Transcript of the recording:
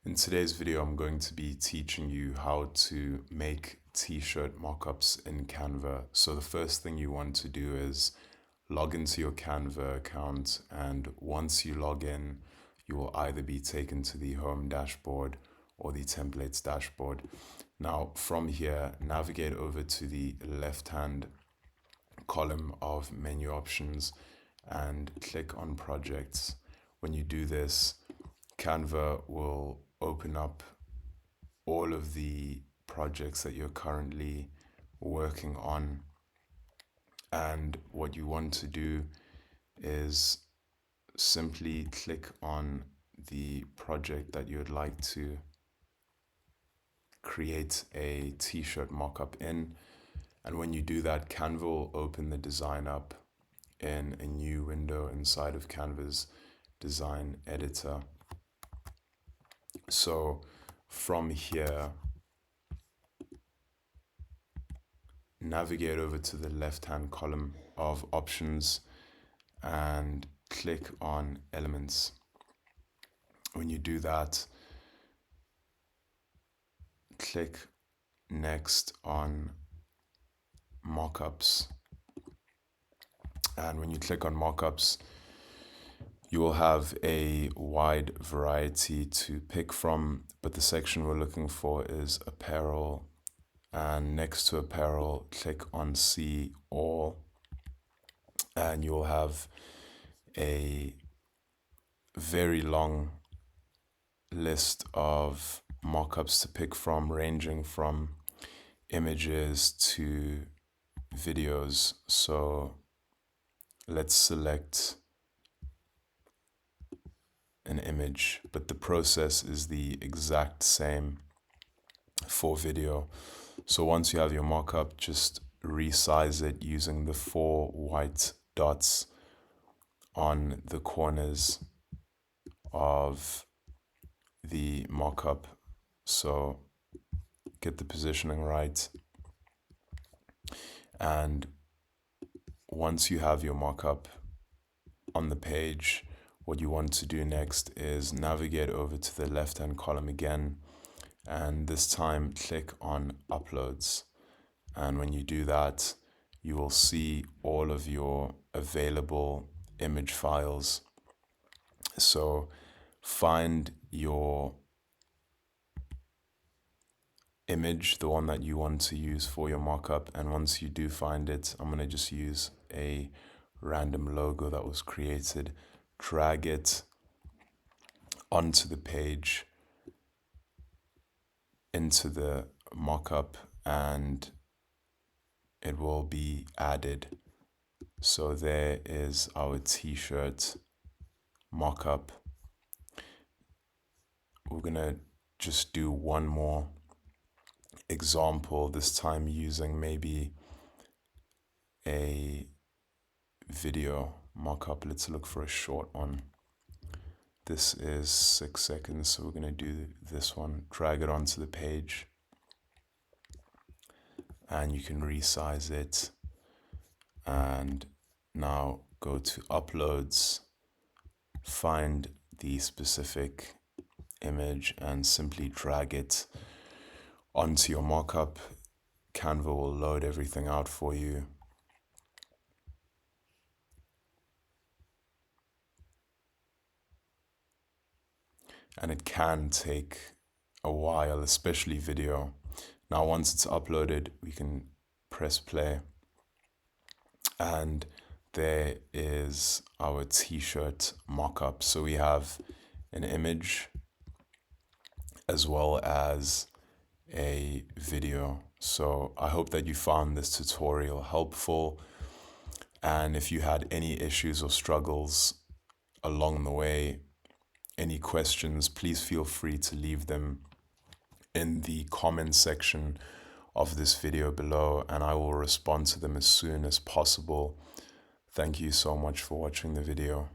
In today's video, I'm going to be teaching you how to make t-shirt mockups in Canva. So the first thing you want to do is log into your Canva account, and once you log in, you will either be taken to the home dashboard or the templates dashboard. Now from here, navigate over to the left-hand column of menu options and click on projects. When you do this, Canva will open up all of the projects that you're currently working on. And what you want to do is simply click on the project that you'd like to create a t-shirt mockup in. And when you do that, Canva will open the design up in a new window inside of Canva's design editor. So from here, navigate over to the left-hand column of options and click on elements. When you do that, click next on mockups. And when you click on mockups, you will have a wide variety to pick from, but the section we're looking for is apparel. And next to apparel, click on see all, and you'll have a very long list of mockups to pick from, ranging from images to videos. So let's select an image, but the process is the exact same for video. So once you have your mockup, just resize it using the 4 white dots on the corners of the mockup. So get the positioning right. And once you have your mockup on the page, what you want to do next is navigate over to the left-hand column again, and this time click on uploads. And when you do that, you will see all of your available image files. So find your image, the one that you want to use for your mockup, and once you do find it, I'm going to just use a random logo that was created. Drag it onto the page, into the mockup, and it will be added. So there is our t-shirt mockup. We're gonna just do one more example, this time using maybe a video mockup. Let's look for a short one. This is 6 seconds, so we're gonna do this one. Drag it onto the page, and you can resize it. And now go to uploads, find the specific image and simply drag it onto your mockup. Canva will load everything out for you. And it can take a while, especially video. Now once it's uploaded, we can press play, and there is our t-shirt mockup. So we have an image as well as a video. So I hope that you found this tutorial helpful, and if you had any issues or struggles along the way, any questions, please feel free to leave them in the comment section of this video below, and I will respond to them as soon as possible. Thank you so much for watching the video.